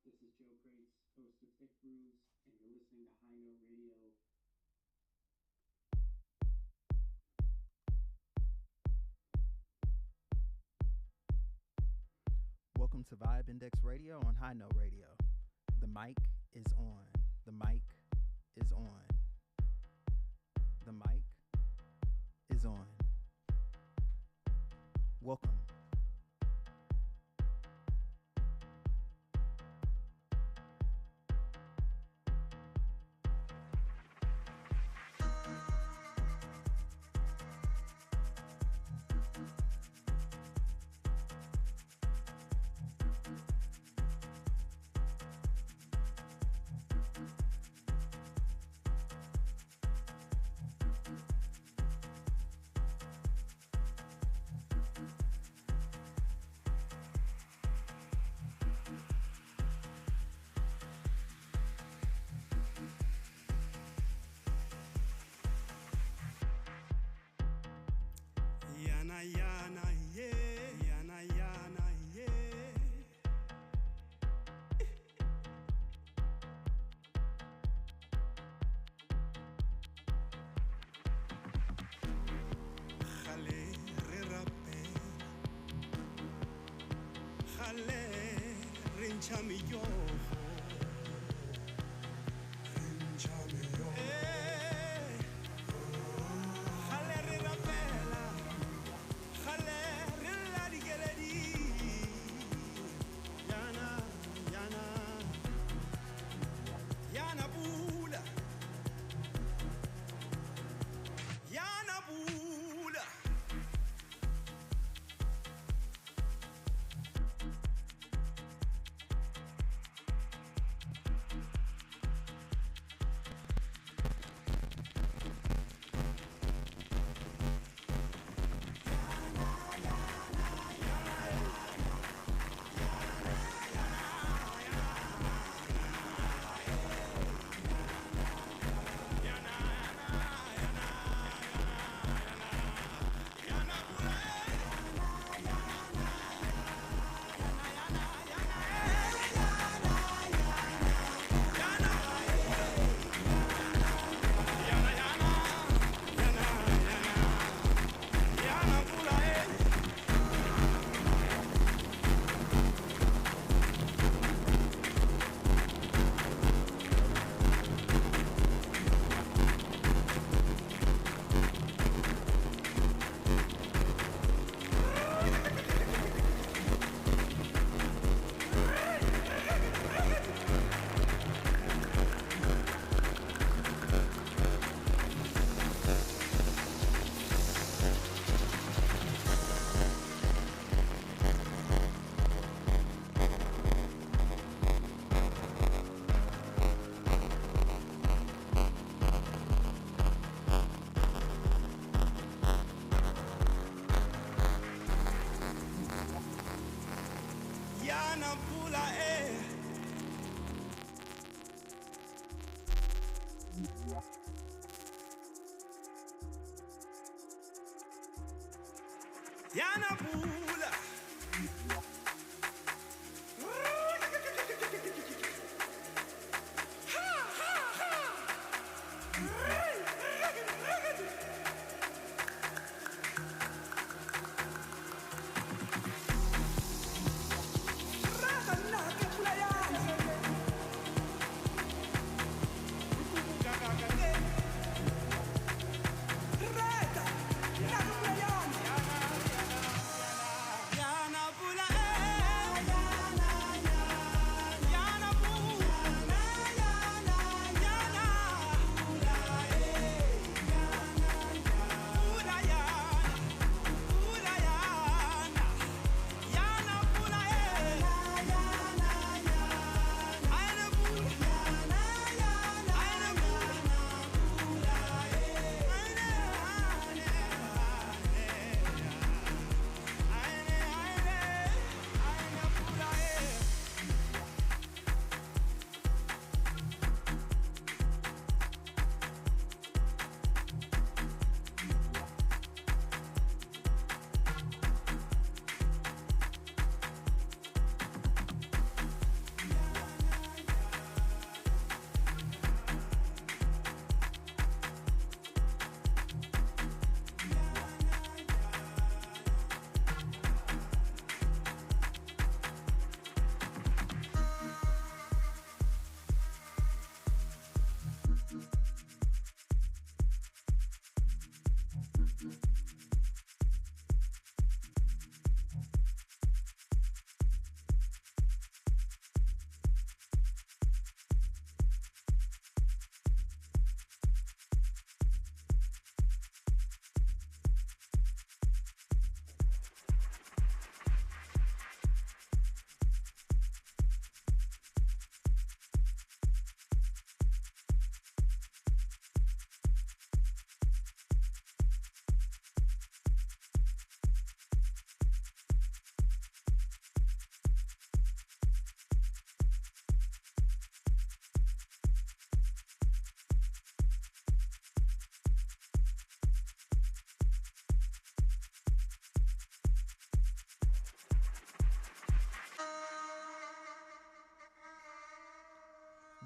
This is Joe Crates, host of Thick Brews, and you're listening to High Note Radio. Welcome to Vibe Index Radio on High Note Radio. The mic is on. The mic is on. The mic is on. Welcome.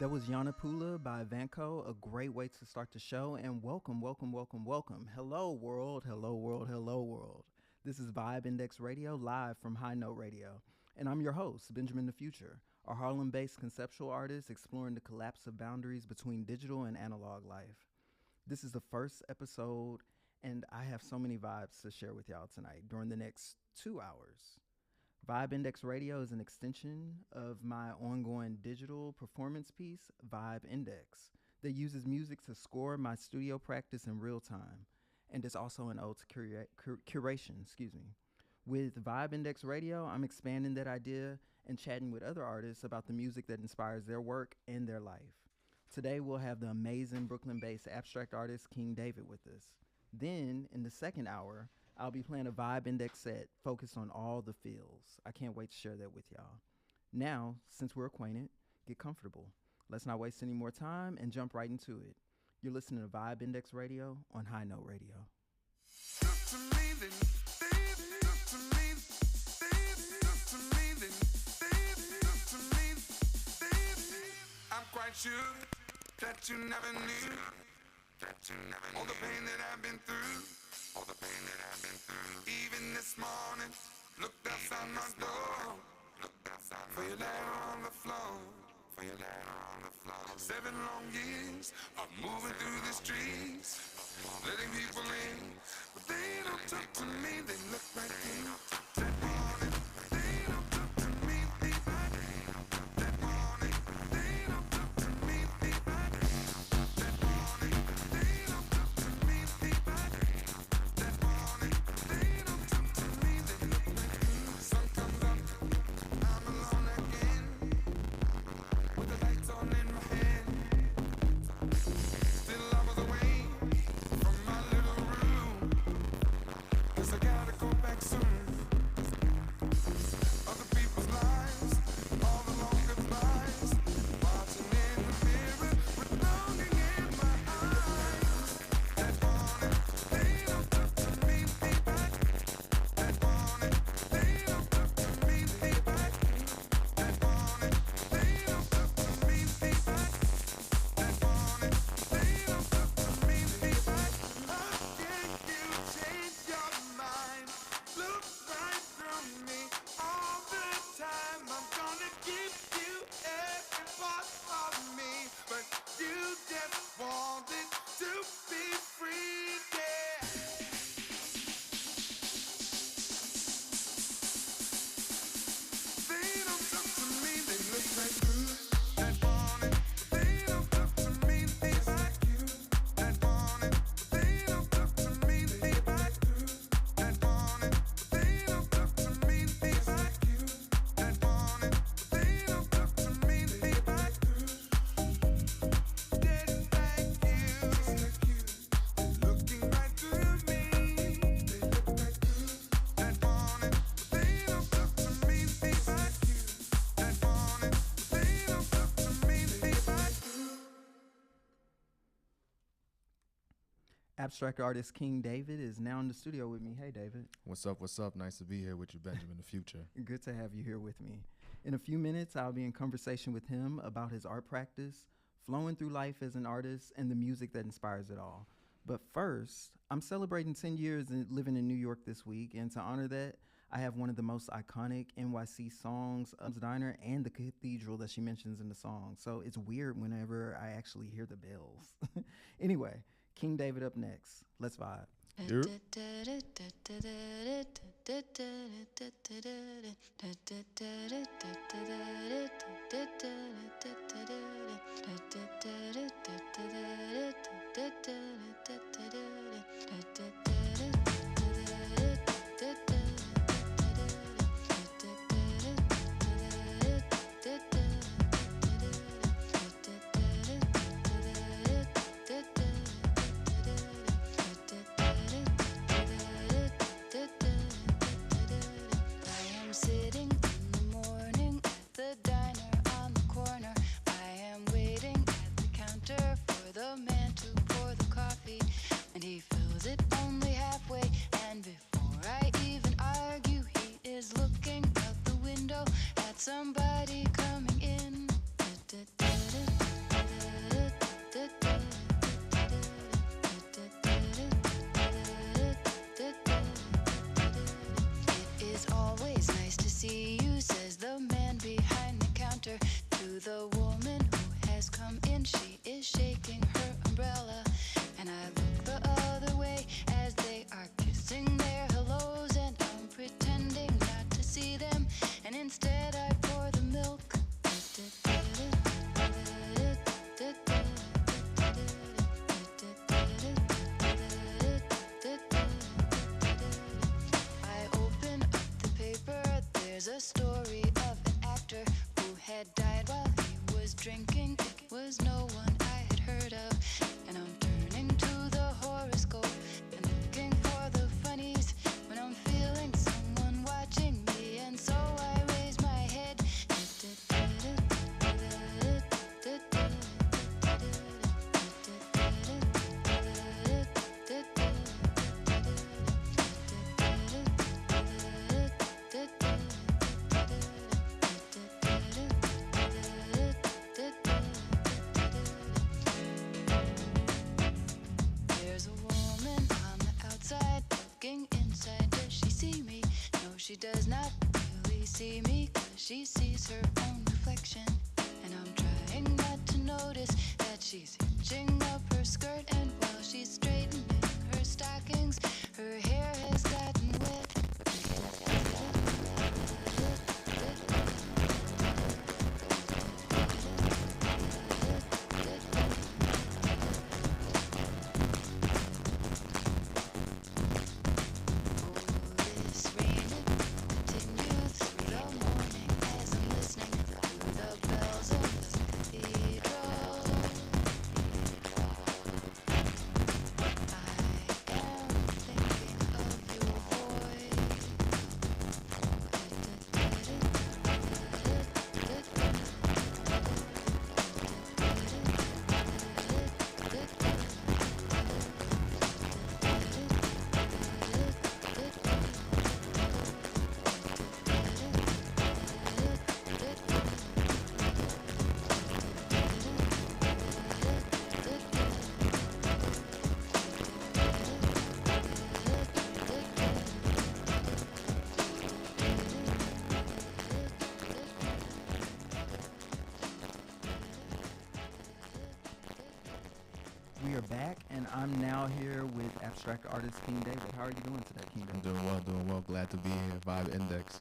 That was Yanapula by Vanco, a great way to start the show. And welcome, welcome, welcome, welcome. Hello, world. Hello, world. Hello, world. This is Vibe Index Radio, live from High Note Radio. And I'm your host, Benj4min The Future, a Harlem-based conceptual artist exploring the collapse of boundaries between digital and analog life. This is the first episode, and I have so many vibes to share with y'all tonight during the next 2 hours. Vibe Index Radio is an extension of my ongoing digital performance piece, Vibe Index, that uses music to score my studio practice in real time, and it's also an ode to curation. With Vibe Index Radio, I'm expanding that idea and chatting with other artists about the music that inspires their work and their life. Today, we'll have the amazing Brooklyn-based abstract artist King David with us. Then, in the second hour, I'll be playing a Vibe Index set focused on all the feels. I can't wait to share that with y'all. Now, since we're acquainted, get comfortable. Let's not waste any more time and jump right into it. You're listening to Vibe Index Radio on High Note Radio. I'm quite sure that you never knew all the pain that I've been through. Even this morning, looked outside my door. For your letter on the floor. 7 long years of moving through the streets, letting people in, but they don't talk to me. They look right in. That morning, they don't talk to me. That morning, they don't talk to me. That morning, they don't talk to me. That morning, they don't talk to me. They look like me. Sun comes up, I'm alone again, with the lights on in my hand. Still I was away from my little room, 'cause I gotta go back soon. Other people's lives, all the long goodbyes, watching in the mirror with longing in my eyes. That morning, they don't talk to me, be back. That morning, they don't talk to me, be back. That morning, they don't talk to me, be back. That morning, they don't talk to me, be back. How can you change your mind? Look right through me all the time. I'm gonna give you every part of me, but you just wanted to be free, yeah. They don't talk to me, they look like you. That morning, they don't talk to me, they like you. That morning, they don't talk to me, they like you. That morning, they don't talk to me, they like you. That morning, they don't talk to me, they like you. Just like you, looking right through me. They look like you. That morning, they don't talk to me, they like you. That morning, they don't talk to me, they like you. Abstract artist King David is now in the studio with me. Hey, David. What's up? What's up? Nice to be here with you, Benj4min The Future. Good to have you here with me. In a few minutes, I'll be in conversation with him about his art practice, flowing through life as an artist, and the music that inspires it all. But first, I'm celebrating 10 years living in New York this week, and to honor that, I have one of the most iconic NYC songs, Diner, and the cathedral that she mentions in the song. So it's weird whenever I actually hear the bells. Anyway, King David up next. Let's vibe. Here. I am sitting in the morning at the diner on the corner. I am waiting at the counter for the man to pour the coffee, and he fills it only had died while he was drinking. It was no one I had heard of. And I'm turning to the horoscope and looking for the funnies when I'm feeling someone watching me. And so I raise my head. There's a woman on the outside looking inside. Does she see me? No, she does not really see me, 'cause she sees her own reflection. And I'm trying not to notice that she's hitching up her skirt, and while she's straightening her stockings, her hair has gotten wet. This rain continues through the morning as I'm listening to the bells of the cathedral. I am thinking of you, We are back, and I'm now here with abstract artist King David. How are you doing today, King I'm David? doing well. Glad to be here. Vibe Index.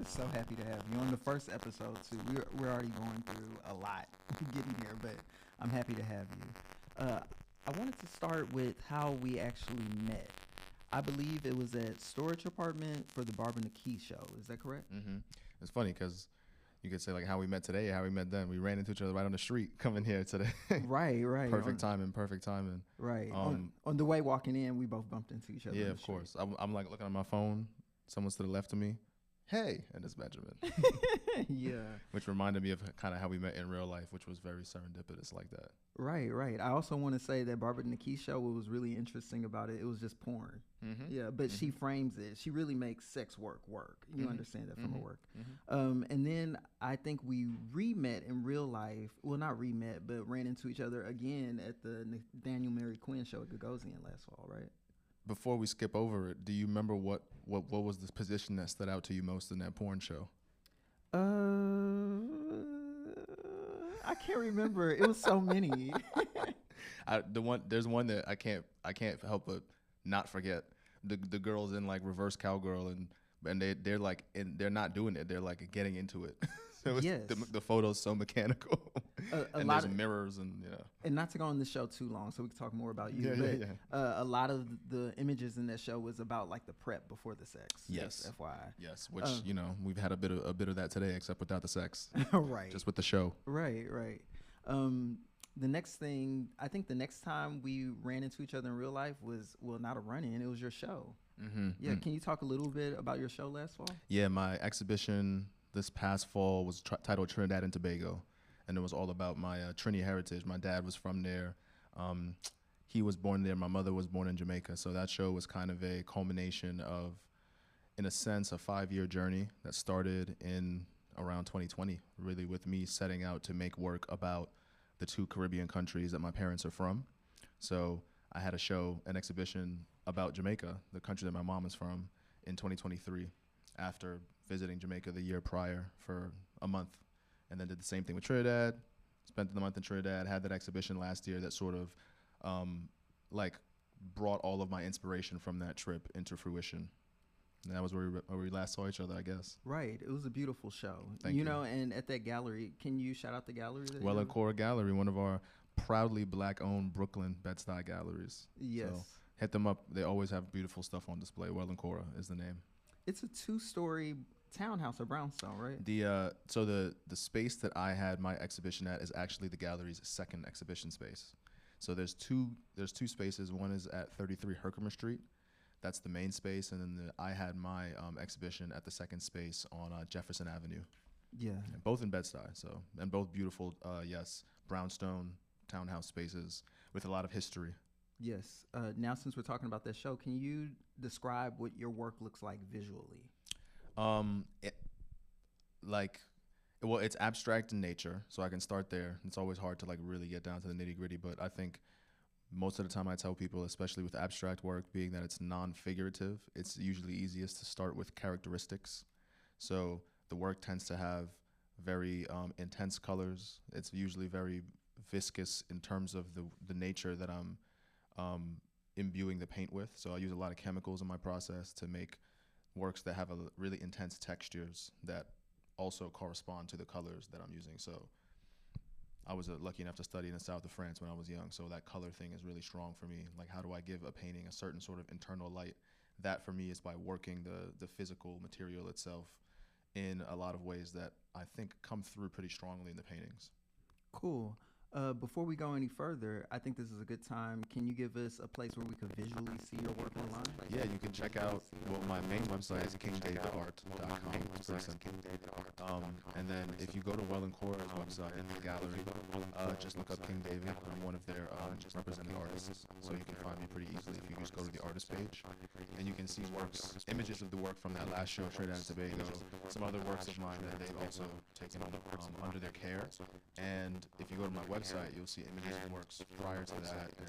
So happy to have you on the first episode too. We're already going through a lot getting here, but I'm happy to have you. I wanted to start with how we actually met. I believe it was at Storage Apartment for the Barb and the Key show. Is that correct? Mm-hmm. It's funny because you could say like how we met today, how we met then. We ran into each other right on the street coming here today. Right. Perfect timing. Right. On the way walking in, we both bumped into each other. Yeah, on the of street. course. I'm like looking at my phone. Someone's to the left of me. Hey, and it's Benjamin. Yeah. Which reminded me of kind of how we met in real life, which was very serendipitous like that. Right. I also want to say that Barbara and the Key show, what was really interesting about it, it was just porn. Mm-hmm. Yeah, but she frames it. She really makes sex work. You understand that from her work. Mm-hmm. And then I think we re-met in real life. Well, not re-met, but ran into each other again at the Daniel Mary Quinn show at Gagosian last fall, right? Before we skip over it, do you remember what was the position that stood out to you most in that porn show? I can't remember. It was so many. There's one that I can't help but not forget. The girls in like reverse cowgirl and they're like they're not doing it. They're like getting into it. So Yes. the photo's so mechanical. And lot there's of mirrors and And not to go on the show too long, so we can talk more about you. Yeah, but a lot of the images in that show was about like the prep before the sex. Yes. FYI. Yes, which we've had a bit of that today, except without the sex. Right. Just with the show. Right. The next thing, I think the next time we ran into each other in real life was, well, not a run-in, it was your show. Mm-hmm. Yeah, can you talk a little bit about your show last fall? Yeah, my exhibition this past fall was titled Trinidad and Tobago, and it was all about my Trini heritage. My dad was from there. He was born there. My mother was born in Jamaica. So that show was kind of a culmination of, in a sense, a 5-year journey that started in around 2020, really with me setting out to make work about the 2 Caribbean countries that my parents are from. So I had an exhibition about Jamaica, the country that my mom is from, in 2023 after visiting Jamaica the year prior for a month, and then did the same thing with Trinidad, spent the month in Trinidad, had that exhibition last year that sort of like brought all of my inspiration from that trip into fruition. And that was where we last saw each other, I guess. Right. It was a beautiful show. Thank you. know, and at that gallery, can you shout out the gallery? Well and Cora Gallery, one of our proudly Black-owned Brooklyn Bed-Stuy galleries. Yes. So hit them up. They always have beautiful stuff on display. Well and Cora is the name. It's a 2-story townhouse or brownstone, right? So the space that I had my exhibition at is actually the gallery's second exhibition space. So there's two spaces. One is at 33 Herkimer Street. That's the main space, and then I had my exhibition at the second space on Jefferson Avenue. Yeah. And both in Bed-Stuy, and both beautiful, yes, brownstone townhouse spaces with a lot of history. Yes. Now, since we're talking about that show, can you describe what your work looks like visually? It's abstract in nature, so I can start there. It's always hard to like really get down to the nitty gritty, but I think most of the time I tell people, especially with abstract work, being that it's non-figurative, it's usually easiest to start with characteristics. So the work tends to have very intense colors. It's usually very viscous in terms of the nature that I'm imbuing the paint with. So I use a lot of chemicals in my process to make works that have really intense textures that also correspond to the colors that I'm using. So I was lucky enough to study in the south of France when I was young, so that color thing is really strong for me. Like, how do I give a painting a certain sort of internal light? That for me is by working the physical material itself in a lot of ways that I think come through pretty strongly in the paintings. Cool. Before we go any further, I think this is a good time. Can you give us a place where we could visually see your work online? Yeah, you can check out, my main website is kingdavidart.com. It's pretty simple. And then if you go to Welland Core's website in the gallery, just look up King David. I'm one of their representing artists, so you can find me pretty easily if you just go to the artist page. And you can see images of the work from that last show, Trinidad and Tobago, some other works of mine that they've also taken under their care. And if you go to my website, you'll see images of works prior to that, and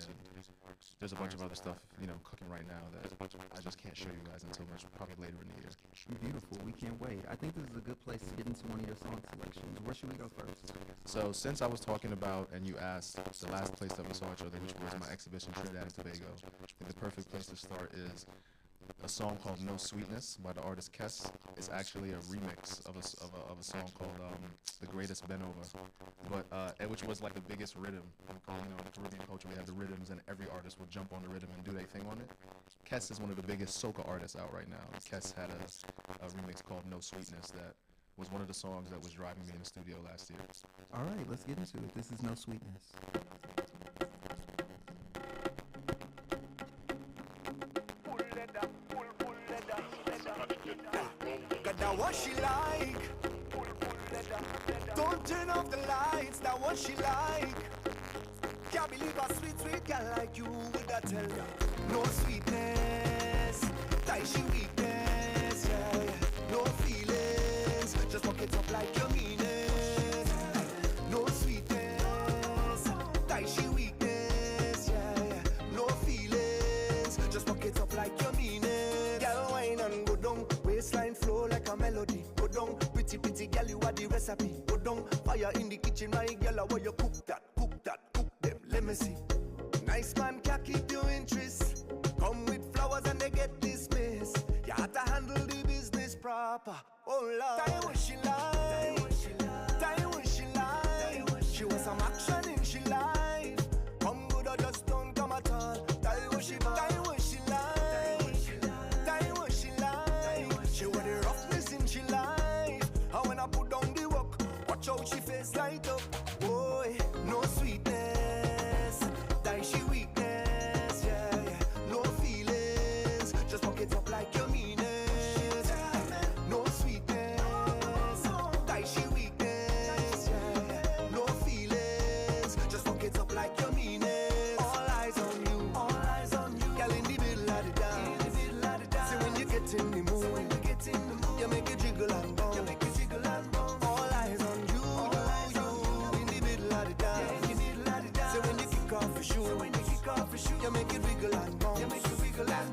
there's a bunch of other stuff, cooking right now that I just can't show you guys until probably later in the year. Beautiful. We can't wait. I think this is a good place to get into one of your song selections. Where should we go first? So since I was talking about, and you asked, the last place that we saw each other, which was my exhibition, Trinidad and Tobago, I think the perfect place to start is a song called No Sweetness by the artist Kess. It's actually a remix of a song called The Greatest Ben Over, but which was like the biggest rhythm. In Caribbean culture, we have the rhythms, and every artist will jump on the rhythm and do their thing on it. Kess is one of the biggest soca artists out right now. Kess had a remix called No Sweetness that was one of the songs that was driving me in the studio last year. All right, let's get into it. This is No Sweetness. That what she like. Don't turn off the lights. That what she like. Can't believe a sweet, sweet girl like you would I tell ya. No sweetness, that she weakness, yeah, yeah. No feelings, just walk it up like you mean it. No sweetness, that she weakness, yeah, yeah. No feelings, just walk it up like you mean it. Girl, wine and go down, waistline flow like a melody. Go down, pretty, pretty girl, you are the recipe. Go down, fire in the kitchen, my girl, how you cook that, cook them, let me see. Nice man can keep your interest. Come with flowers and they get dismissed. You have to handle the business proper. Oh Lord, tell you what she like. Tell you what she like. She wants some action in she life. Come good or just don't come at all. Tell you what she like. Tell you what she like. Tell you what she like. She want the roughness in she life. And when I put down the work, watch how she face light up. Boy, no sweetness, that she weakness, yeah, yeah. No feelings, just walk it up like you mean it. No sweetness, that she weakness, yeah, yeah. No feelings, just walk it up like you mean it. All eyes on you, girl in the middle of the dance. See when you get in the mood, you make it jiggle and bounce. All eyes on you, in the middle of the dance. Say when you kick off your shoe, you make it wiggle and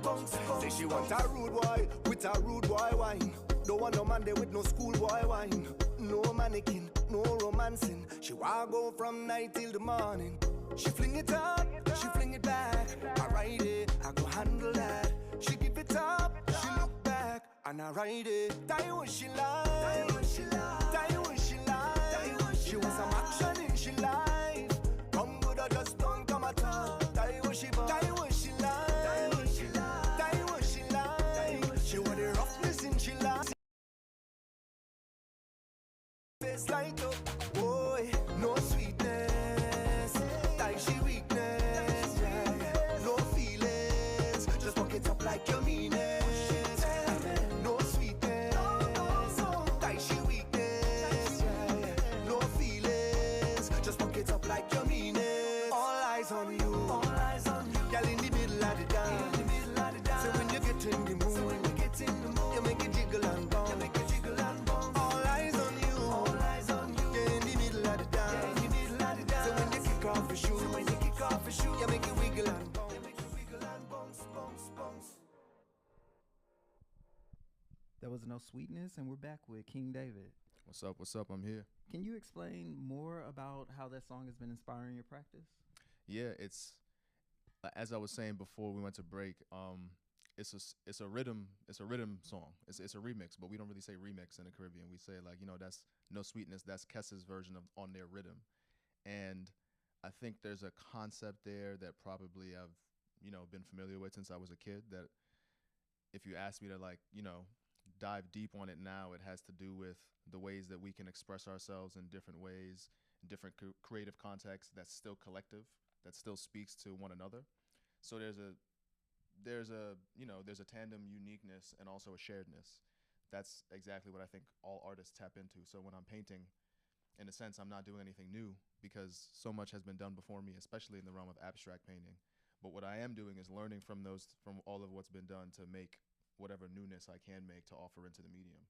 bounce. Say she want a rude boy with a rude boy wine. Don't want no man there with no schoolboy wine. No mannequin, no romancing. She wanna go from night till the morning. She fling it up, she fling it back. I ride it, I go handle that. She give it up, she look back, and I ride it. Tell you what she like. Tell you what she like. She wants some action in she life. Come good or just don't come at all. Tell you what she like. Tell you what she like. She want the roughness in she life. Face light up, boy, no sweetness. Like she weakness, yeah. No feelings, just walk it up like you mean it. No sweetness, like she weakness, yeah. No feelings, just walk it up like you mean it. All eyes on you, all eyes on you. Girl in the middle of the dance, so when you get in the mood, you make it jiggle and bounce. All eyes on you, you're in the middle of the dance. So when you kick off your shoes, you make it wiggle and bounce. That was No Sweetness, and we're back with King David. What's up? What's up? I'm here. Can you explain more about how that song has been inspiring your practice? Yeah, it's as I was saying before we went to break. It's a rhythm song. It's a remix, but we don't really say remix in the Caribbean. We say like that's No Sweetness. That's Kessa's version of on their rhythm, and I think there's a concept there that probably I've been familiar with since I was a kid. That if you ask me to dive deep on it now, it has to do with the ways that we can express ourselves in different ways, in different creative contexts that's still collective, that still speaks to one another. So there's a tandem uniqueness and also a sharedness. That's exactly what I think all artists tap into. So when I'm painting, in a sense, I'm not doing anything new because so much has been done before me, especially in the realm of abstract painting. But what I am doing is learning from all of what's been done to make whatever newness I can make to offer into the medium.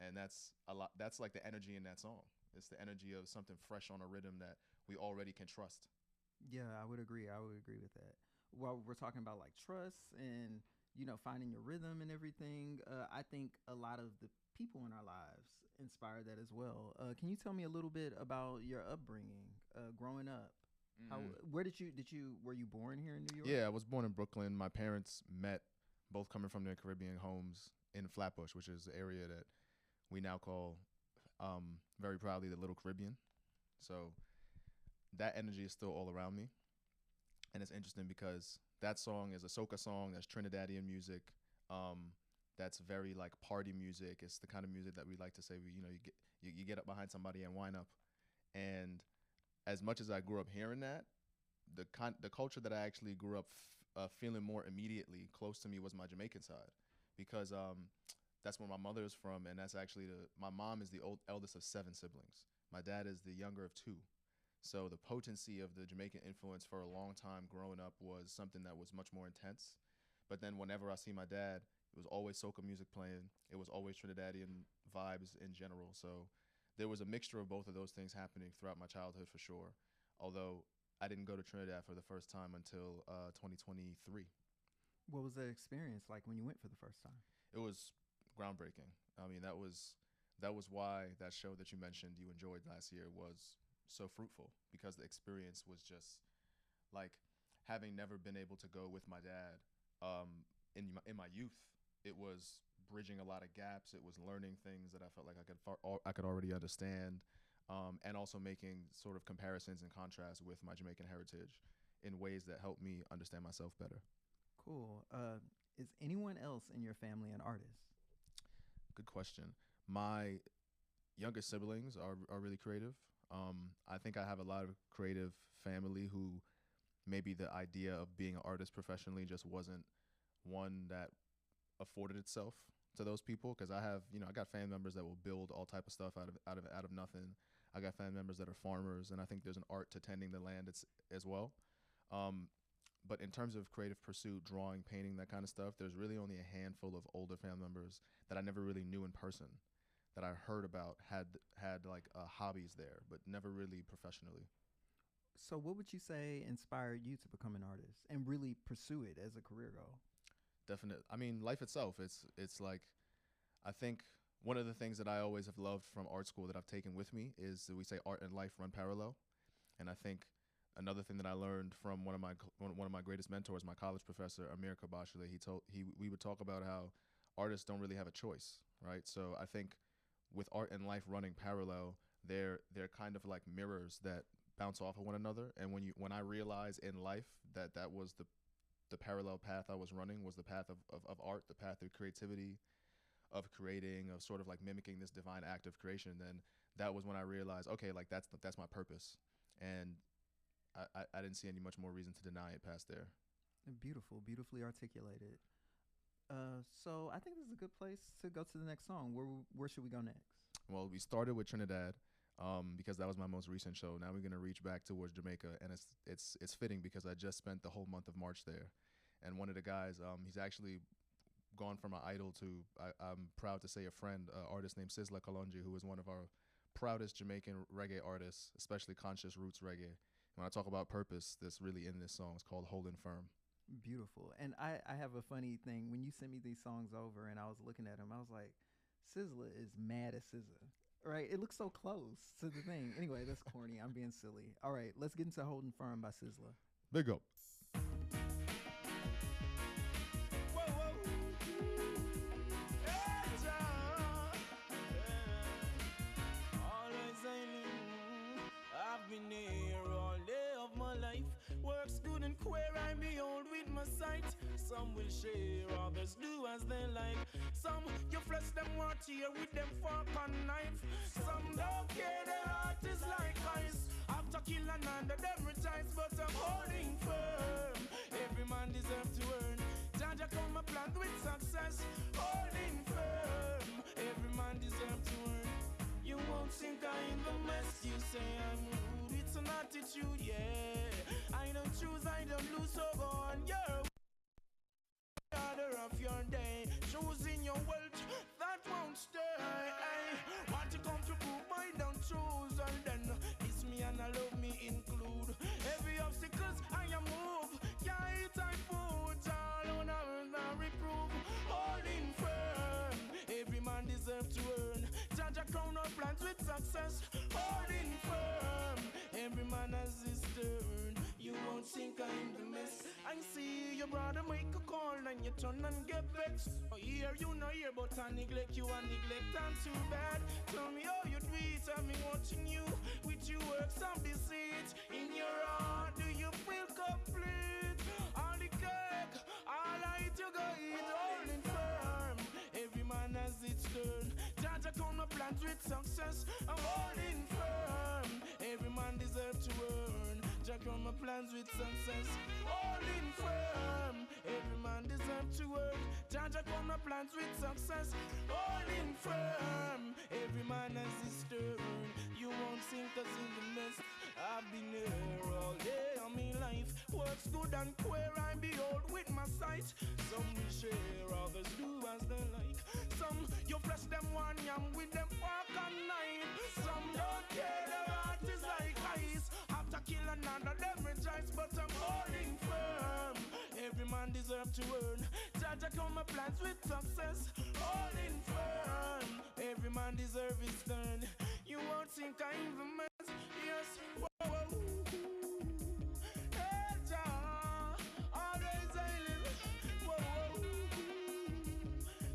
And that's a lot. That's like the energy in that song. It's the energy of something fresh on a rhythm that we already can trust. Yeah, I would agree. I would agree with that. While we're talking about like trust and finding your rhythm and everything, I think a lot of the people in our lives inspire that as well. Can you tell me a little bit about your upbringing, growing up? How were you born here in New York? Yeah, I was born in Brooklyn. My parents met both coming from their Caribbean homes in Flatbush, which is the area that we now call very proudly the Little Caribbean. So that energy is still all around me. And it's interesting because that song is a soca song. That's Trinidadian music. That's very like party music. It's the kind of music that we like to say. You get up behind somebody and wind up. And as much as I grew up hearing that, the culture that I actually grew up feeling more immediately close to me was my Jamaican side, because that's where my mother is from, and that's actually my mom is the eldest of 7 siblings. My dad is the younger of 2. So the potency of the Jamaican influence for a long time growing up was something that was much more intense. But then whenever I see my dad, it was always soca music playing. It was always Trinidadian vibes in general. So there was a mixture of both of those things happening throughout my childhood for sure. Although I didn't go to Trinidad for the first time until 2023. What was that experience like when you went for the first time? It was groundbreaking. I mean, that was why that show that you mentioned you enjoyed last year was so fruitful, because the experience was just like having never been able to go with my dad in my youth. It was bridging a lot of gaps. It was learning things that I felt like I could already understand, and also making sort of comparisons and contrasts with my Jamaican heritage in ways that helped me understand myself better. Cool. Is anyone else in your family an artist? Good question. My younger siblings are really creative. I think I have a lot of creative family who maybe the idea of being an artist professionally just wasn't one that afforded itself to those people, because I got family members that will build all type of stuff out of nothing. I got family members that are farmers, and I think there's an art to tending the land as well. But in terms of creative pursuit, drawing, painting, that kind of stuff, there's really only a handful of older family members that I never really knew in person, that I heard about had like hobbies there, but never really professionally. So what would you say inspired you to become an artist and really pursue it as a career goal? Definitely. I mean, life itself, it's like, I think one of the things that I always have loved from art school that I've taken with me is that we say art and life run parallel. And I think another thing that I learned from one of my greatest mentors, my college professor, Amir Kabashile, we would talk about how artists don't really have a choice, right? So I think with art and life running parallel, they're kind of like mirrors that bounce off of one another. And when I realized in life that was the parallel path I was running, was the path of art, the path of creativity, of creating, of sort of like mimicking this divine act of creation, then that was when I realized, okay, like that's my purpose, and I didn't see any much more reason to deny it past there. Beautiful, beautifully articulated. So I think this is a good place to go to the next song. Where should we go next? Well, we started with Trinidad, because that was my most recent show. Now we're gonna reach back towards Jamaica, and it's fitting because I just spent the whole month of March there, and one of the guys, he's actually gone from an idol to, I'm proud to say, a friend, artist named Sizzla Kalonji, who is one of our proudest Jamaican reggae artists, especially conscious roots reggae. When I talk about purpose, that's really in this song. It's called Holding Firm. Beautiful. And I have a funny thing. When you sent me these songs over and I was looking at them, I was like, Sizzla is mad at SZA. Right? It looks so close to the thing. Anyway, that's corny. I'm being silly. All right, let's get into Holding Firm by SZA. Big up. I've been here all day of my life. Works good and queer, I behold with my sight. Some will share, others do as they like. Some you flesh them want here with them fork and knife. Some don't care, their heart is like ice. After kill another, them rejoice, but I'm holding firm. Every man deserves to earn. Jaja come a plan with success. Holding firm. Every man deserves to earn. You won't think I'm in the mess. You say I'm rude, it's an attitude, yeah. I don't choose, I don't lose, so go on your order of your day. Choosing your wealth, that won't stay. Want to come to prove I don't choose, and then it's me and I love me include. Every obstacles I am move, yeah, it's I put all on earth and reprove. Holding firm, every man deserves to earn. Jaja crown our plans with success. Holding firm, every man has his turn. You won't think I'm the mess. I see your brother make a call and you turn and get vexed. Oh, here you know here, but I neglect you and neglect I'm too bad. Tell me how you do it, I've been watching you with your works of deceit. In your heart, do you feel complete? All the cake, all I eat you go eat. Holding firm, every man has its turn. Jaja come no plans with success. I'm holding firm, every man deserves to earn. Jack on my plans with success. Holding firm, every man deserves to earn. Jaja on my plans with success. Holding firm, every man has his turn. You won't sink us in the mess. I've been here all day on me life. Works good and queer, I behold with my sight. Some will share, others do as they like. Some you flesh them one yam with them fork and knife. Some don't care, their heart is like ice. After kill another, them rejoice, but I'm holding firm. Every man deserves to earn. Jaja come my plans with success. Holding firm, every man deserves his turn. You won't think I even mess. Yes, whoa, whoa. Hey, Jah, always I live. Whoa, whoa.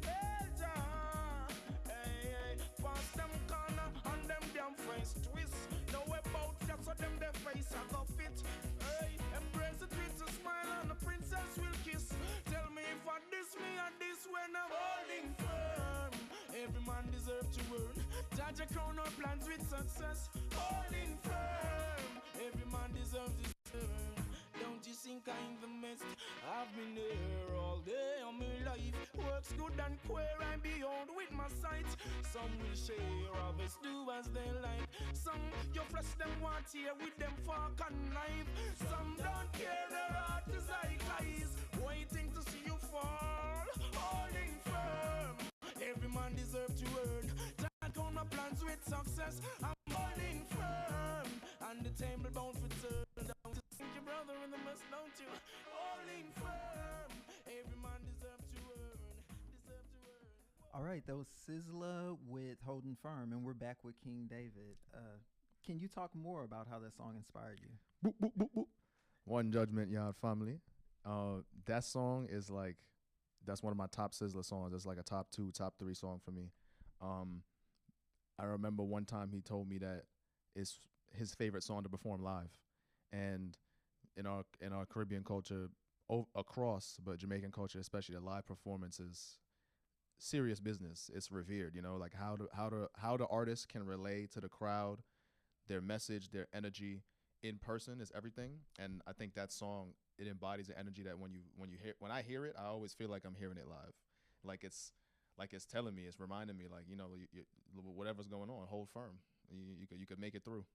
Hey, Jah, hey, hey. Pass them corner and them damn face twist. No about just so them their face I go fit. Hey, embrace it with a smile and the princess will kiss. Tell me if I diss me and this when I'm holding firm. Every man deserves to earn. Jaja crown our plans with success. Holding firm, every man deserves his turn. Don't you think I'm the best? I've been there all day on my life. Works good and queer, I behold with my sight. Some will share, others do as they like. Some you flesh them want here with them fork and knife. Some don't care, their heart is like ice, waiting to see you fall. Holding firm, every man deserves to earn. Jack on my plans with success. I'm holding firm, and the table bound for turn. Don't you think your brother in the mess, don't you? Holding firm, every man deserves to earn. Deserve to earn. All right, that was Sizzla with Holding Firm, and we're back with King David. Can you talk more about how that song inspired you? Boop, boop, boop, boop. One Judgment Yard family. That song is like, that's one of my top Sizzla songs. It's like a top 2, top 3 song for me. I remember one time he told me that it's his favorite song to perform live, and in our Caribbean culture, across, but Jamaican culture especially, the live performances serious business. It's revered, you know, like how the artist can relay to the crowd, their message, their energy in person is everything. And I think that song, it embodies the energy that when I hear it, I always feel like I'm hearing it live. Like it's telling me, it's reminding me, like, you know, whatever's going on, hold firm. You could make it through.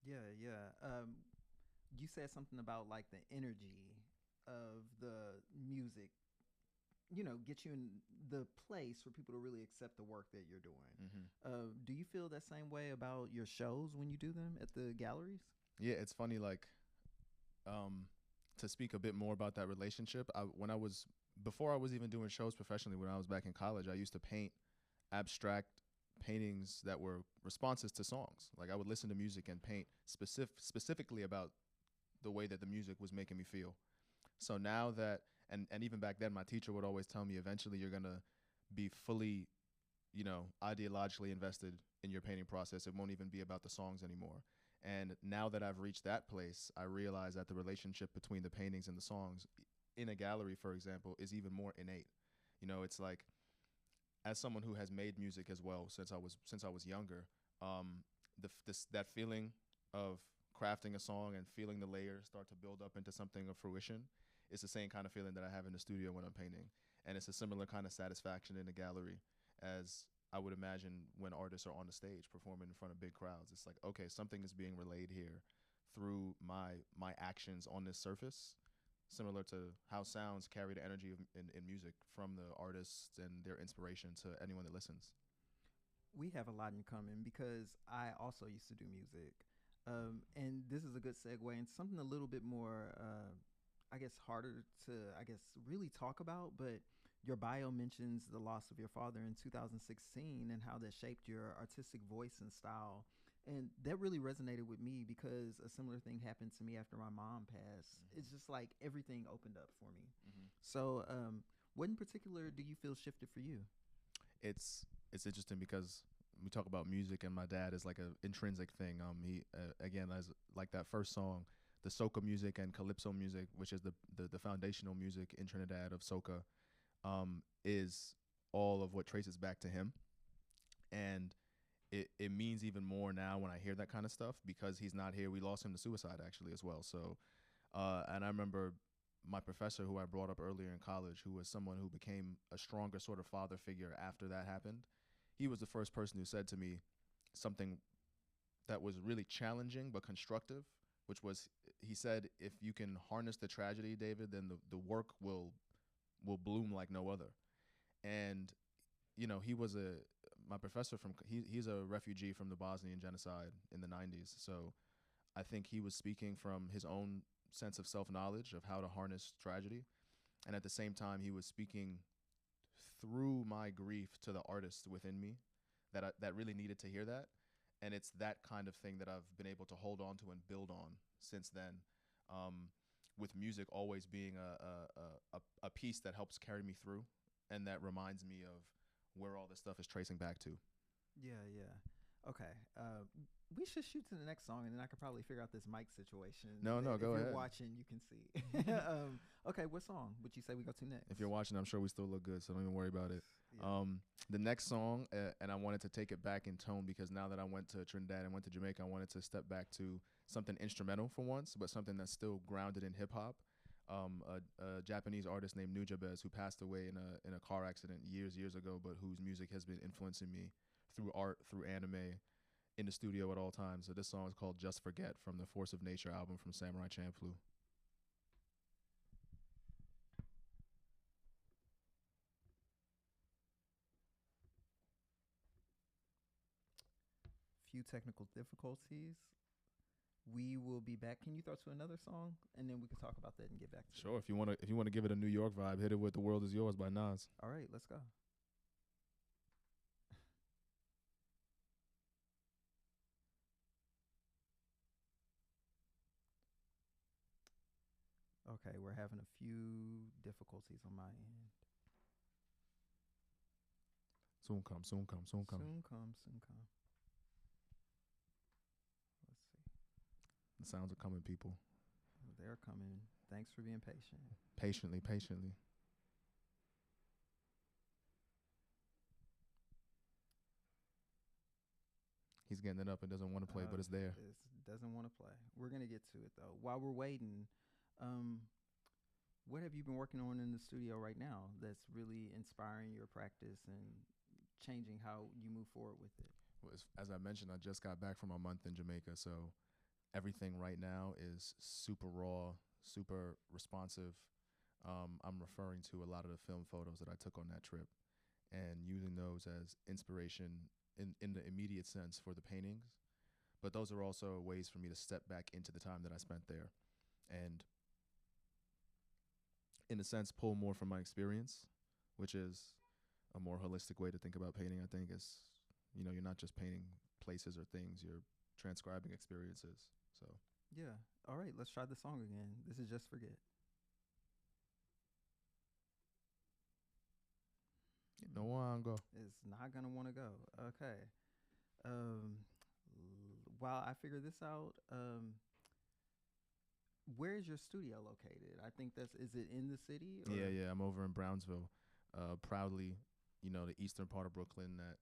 Yeah, yeah. You said something about like the energy of the music, you know, get you in the place for people to really accept the work that you're doing. Do you feel that same way about your shows when you do them at the galleries? Yeah, it's funny, like, to speak a bit more about that relationship, before I was even doing shows professionally, when I was back in college, I used to paint abstract paintings that were responses to songs. Like, I would listen to music and paint specifically about the way that the music was making me feel. So now that, and even back then, my teacher would always tell me, eventually you're gonna be fully, you know, ideologically invested in your painting process. It won't even be about the songs anymore. And now that I've reached that place, I realize that the relationship between the paintings and the songs in a gallery, for example, is even more innate. You know, it's like, as someone who has made music as well since I was younger, that feeling of crafting a song and feeling the layers start to build up into something of fruition, it's the same kind of feeling that I have in the studio when I'm painting. And it's a similar kind of satisfaction in the gallery as I would imagine when artists are on the stage performing in front of big crowds. It's like, okay, something is being relayed here through my actions on this surface, similar to how sounds carry the energy in music from the artists and their inspiration to anyone that listens. We have a lot in common because I also used to do music. And this is a good segue and something a little bit more, I guess, harder to, really talk about. But your bio mentions the loss of your father in 2016 and how that shaped your artistic voice and style. And that really resonated with me because a similar thing happened to me after my mom passed. It's just like everything opened up for me. So what in particular do you feel shifted for you? It's interesting because we talk about music and my dad is like an intrinsic thing. He again, as like that first song, the soca music and calypso music, which is the foundational music in Trinidad of soca, is all of what traces back to him. And it means even more now when I hear that kind of stuff because he's not here. We lost him to suicide actually as well. So, and I remember my professor who I brought up earlier in college, who was someone who became a stronger sort of father figure after that happened. He was the first person who said to me something that was really challenging but constructive, which was, he said, if you can harness the tragedy, David, then the work will bloom like no other. And, you know, my professor he's a refugee from the Bosnian genocide in the 90s. So I think he was speaking from his own sense of self-knowledge of how to harness tragedy. And at the same time, he was speaking through my grief to the artist within me that really needed to hear that. And it's that kind of thing that I've been able to hold on to and build on since then, with music always being a piece that helps carry me through and that reminds me of where all this stuff is tracing back to. Yeah, yeah. Okay. We should shoot to the next song, and then I could probably figure out this mic situation. No, go ahead. If you're ahead. watching, you can see. Okay, what song would you say we go to next? If you're watching, I'm sure we still look good, so don't even worry about it. Yeah. The next song, and I wanted to take it back in tone because now that I went to Trinidad and went to Jamaica, I wanted to step back to something instrumental for once, but something that's still grounded in hip hop. A Japanese artist named Nujabes, who passed away in a car accident years ago, but whose music has been influencing me through art, through anime, in the studio at all times. So this song is called Just Forget from the Force of Nature album from Samurai Champloo. Few technical difficulties. We will be back. Can you throw to another song, and then we can talk about that and get back to Sure. If you want to give it a New York vibe, hit it with "The World Is Yours" by Nas. All right, let's go. Okay, we're having a few difficulties on my end. Soon come. Soon come. Let's see. The sounds are coming, people. They're coming. Thanks for being patient. Patiently. He's getting it up and doesn't want to play, but it's there. Doesn't want to play. We're gonna get to it though. While we're waiting, what have you been working on in the studio right now that's really inspiring your practice and changing how you move forward with it? Well, as I mentioned, I just got back from a month in Jamaica, so everything right now is super raw, super responsive. I'm referring to a lot of the film photos that I took on that trip and using those as inspiration in the immediate sense for the paintings. But those are also ways for me to step back into the time that I spent there and, in a sense, pull more from my experience, which is a more holistic way to think about painting, I think, is, you're not just painting places or things, you're transcribing experiences. So yeah. All right, let's try the song again. This is Just Forget. You don't want to go. It's not gonna want to go. Okay. While I figure this out, where is your studio located? I think is it in the city? Or? Yeah. I'm over in Brownsville, proudly, the eastern part of Brooklyn that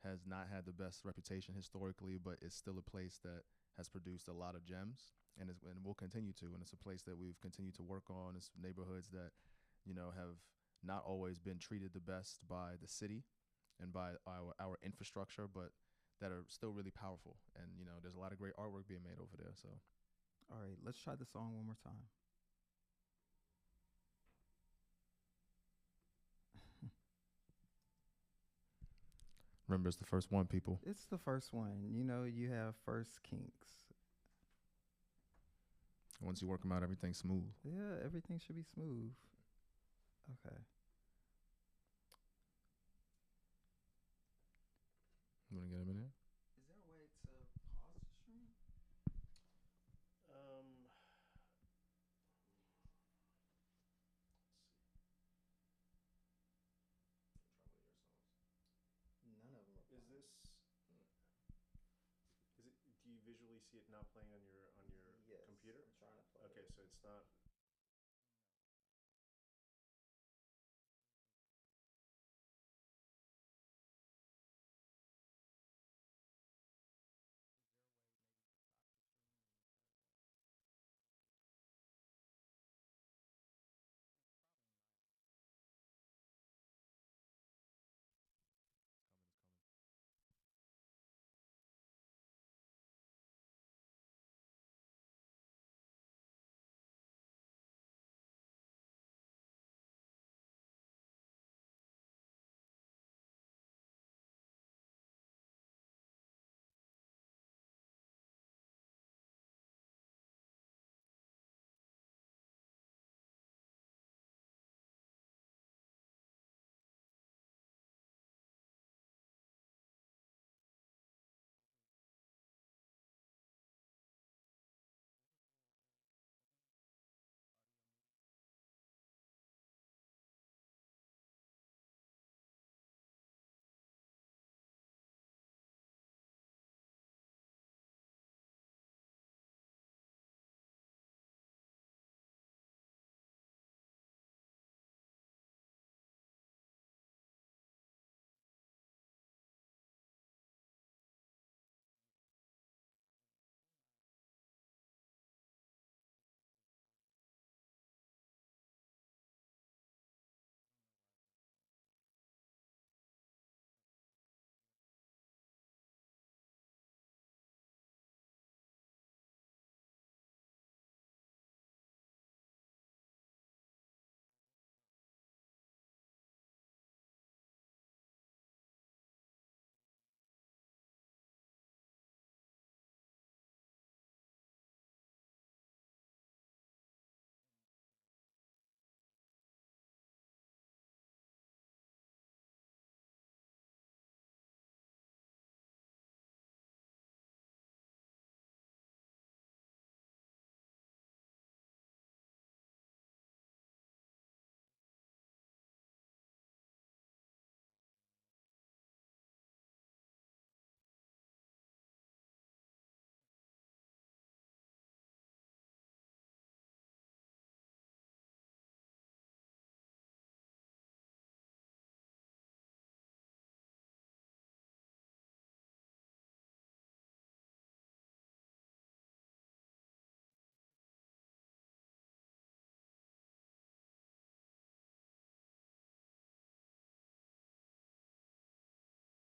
has not had the best reputation historically, but it's still a place that has produced a lot of gems and will continue to. And it's a place that we've continued to work on. It's neighborhoods that, have not always been treated the best by the city and by our infrastructure, but that are still really powerful. And, there's a lot of great artwork being made over there. So, all right, let's try the song one more time. Remember, it's the first one, people. It's the first one. You have first kinks. Once you work them out, everything's smooth. Yeah, everything should be smooth. Okay. You want to get him in here? Is there a way to pause the stream? None of them are. Is this? Is it? Do you visually see it not playing on your Yes, computer? I'm trying to play. Okay, so it's not.